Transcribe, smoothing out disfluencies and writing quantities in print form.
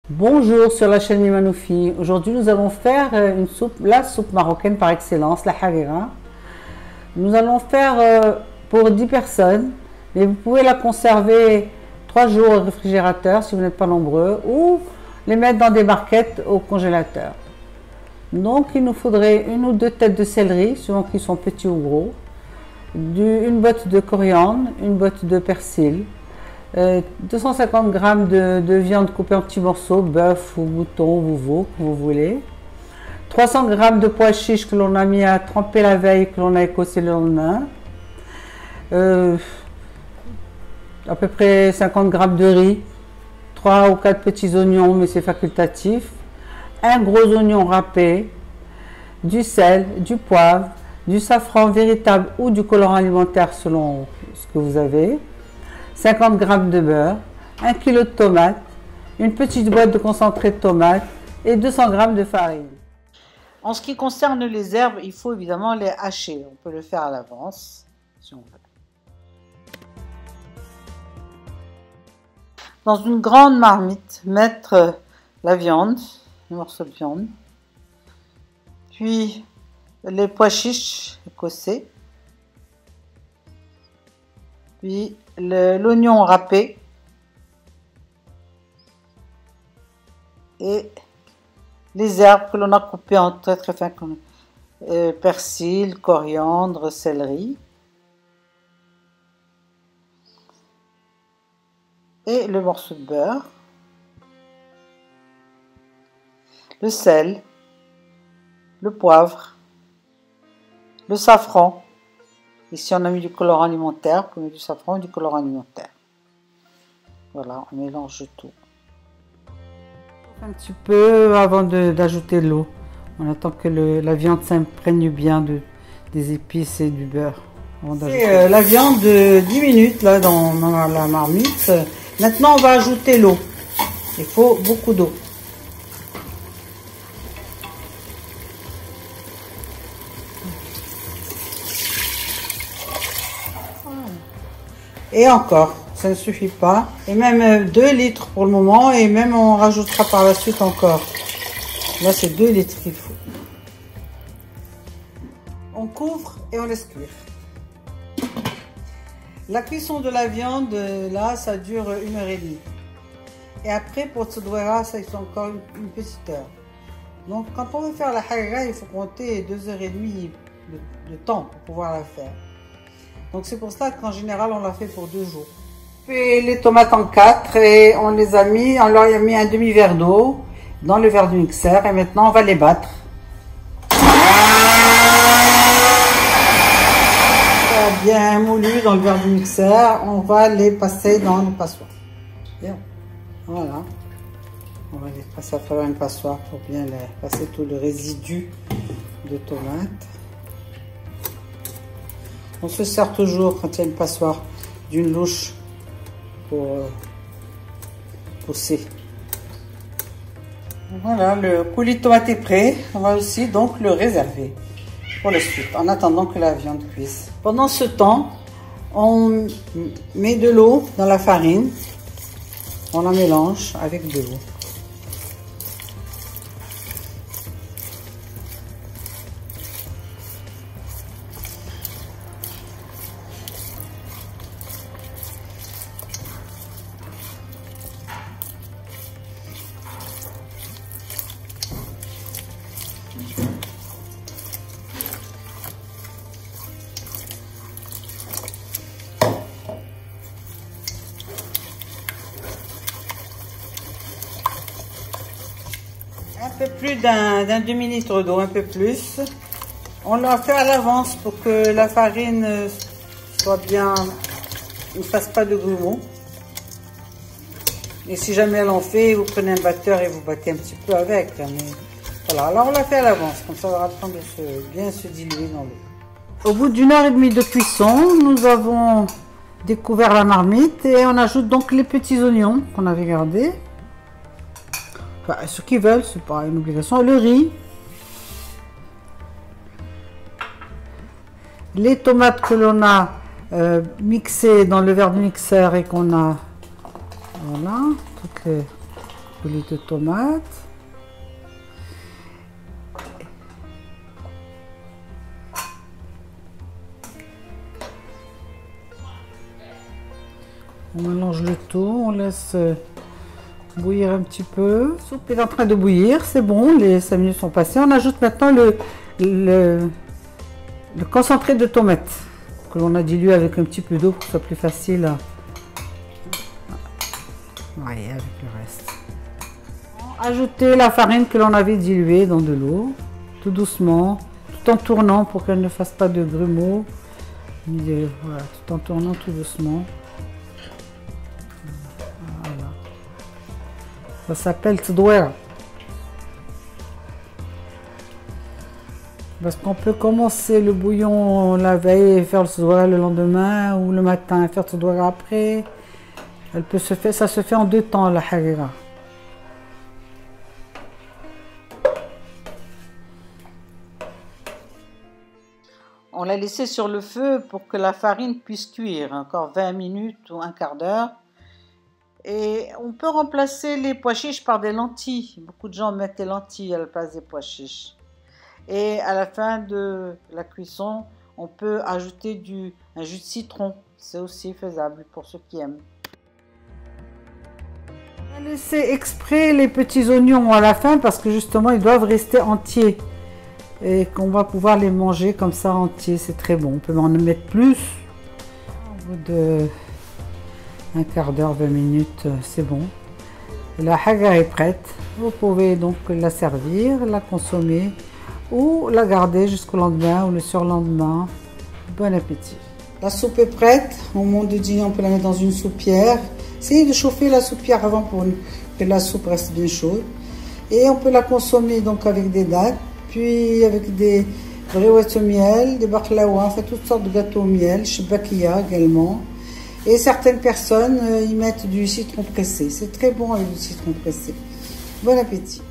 Bonjour sur la chaîne Mimanoufi. Aujourd'hui nous allons faire une soupe, la soupe marocaine par excellence, la harira. Nous allons faire pour 10 personnes, mais vous pouvez la conserver 3 jours au réfrigérateur si vous n'êtes pas nombreux, ou les mettre dans des barquettes au congélateur. Donc il nous faudrait une ou deux têtes de céleri, suivant qu'ils sont petits ou gros, une botte de coriandre, une botte de persil, 250 g de viande coupée en petits morceaux, bœuf ou mouton ou veau, que vous voulez. 300 g de pois chiches que l'on a mis à tremper la veille, que l'on a écossé le lendemain. À peu près 50 g de riz. 3 ou 4 petits oignons, mais c'est facultatif. Un gros oignon râpé. Du sel, du poivre, du safran véritable ou du colorant alimentaire selon ce que vous avez. 50 g de beurre, 1 kg de tomates, une petite boîte de concentré de tomates et 200 g de farine. En ce qui concerne les herbes, il faut évidemment les hacher. On peut le faire à l'avance, si on veut. Dans une grande marmite, mettre la viande, un morceau de viande, puis les pois chiches écossés, puis l'oignon râpé et les herbes que l'on a coupées en très fin, comme persil, coriandre, céleri, et le morceau de beurre, le sel, le poivre, le safran. Ici, on a mis du colorant alimentaire, on met du safran et du colorant alimentaire. Voilà, on mélange tout. Un petit peu avant d'ajouter l'eau. On attend que la viande s'imprègne bien des épices et du beurre. C'est la viande de 10 minutes là, dans la marmite. Maintenant, on va ajouter l'eau. Il faut beaucoup d'eau. Et encore, ça ne suffit pas. Et même 2 litres pour le moment. Et même on rajoutera par la suite encore. Là, c'est 2 litres qu'il faut. On couvre et on laisse cuire. La cuisson de la viande, là, ça dure 1h30. Et après, pour Tsoudouera, ça fait encore une petite heure. Donc, quand on veut faire la harira, il faut compter 2h30 de temps pour pouvoir la faire. Donc c'est pour ça qu'en général on l'a fait pour 2 jours. On fait les tomates en 4 et on leur a mis un demi-verre d'eau dans le verre du mixeur et maintenant on va les battre. Bien moulu dans le verre du mixeur, on va les passer dans le passoire. Bien. Voilà. On va les passer à travers une passoire pour bien passer tout le résidu de tomates. On se sert toujours, quand il y a une passoire, d'une louche pour pousser. Voilà, le coulis de tomate est prêt. On va aussi donc le réserver pour la suite, en attendant que la viande cuise. Pendant ce temps, on met de l'eau dans la farine. On la mélange avec de l'eau. Un peu plus d'un demi-litre d'eau, un peu plus. On l'a fait à l'avance pour que la farine soit bien, ne fasse pas de grumeaux. Et si jamais elle en fait, vous prenez un batteur et vous battez un petit peu avec. Mais voilà, alors on l'a fait à l'avance, comme ça on aura le temps de bien se diluer dans l'eau. Au bout d'1h30 de cuisson, nous avons découvert la marmite et on ajoute donc les petits oignons qu'on avait gardés. Enfin, ceux qui veulent, c'est pas une obligation. Le riz, les tomates que l'on a mixées dans le verre du mixeur et qu'on a, voilà, toutes coulis de tomates. On mélange le tout, on laisse bouillir un petit peu. La soupe est en train de bouillir, c'est bon, les 5 minutes sont passées. On ajoute maintenant le concentré de tomates que l'on a dilué avec un petit peu d'eau pour que ce soit plus facile à varier avec le reste. Ajouter la farine que l'on avait diluée dans de l'eau, tout doucement, tout en tournant pour qu'elle ne fasse pas de grumeaux. Voilà, tout en tournant tout doucement. Voilà. Ça s'appelle tdouera. Parce qu'on peut commencer le bouillon la veille et faire le tdouera le lendemain, ou le matin et faire le tdouera après. Ça se fait en 2 temps la harira. On l'a laissé sur le feu pour que la farine puisse cuire encore 20 minutes ou un quart d'heure. Et on peut remplacer les pois chiches par des lentilles. Beaucoup de gens mettent des lentilles à la place des pois chiches. Et à la fin de la cuisson, on peut ajouter un jus de citron. C'est aussi faisable pour ceux qui aiment. On a laissé exprès les petits oignons à la fin parce que justement ils doivent rester entiers. Et qu'on va pouvoir les manger comme ça entiers, c'est très bon. On peut en mettre plus. Au bout de un quart d'heure, 20 minutes, c'est bon. La haga est prête. Vous pouvez donc la servir, la consommer ou la garder jusqu'au lendemain ou le surlendemain. Bon appétit. La soupe est prête. Au moment de dîner, on peut la mettre dans une soupière. Essayez de chauffer la soupière avant pour que la soupe reste bien chaude. Et on peut la consommer donc avec des dattes, puis avec des brioches au miel, des baklawa, enfin toutes sortes de gâteaux au miel, shbakia également. Et certaines personnes y mettent du citron pressé. C'est très bon avec du citron pressé. Bon appétit.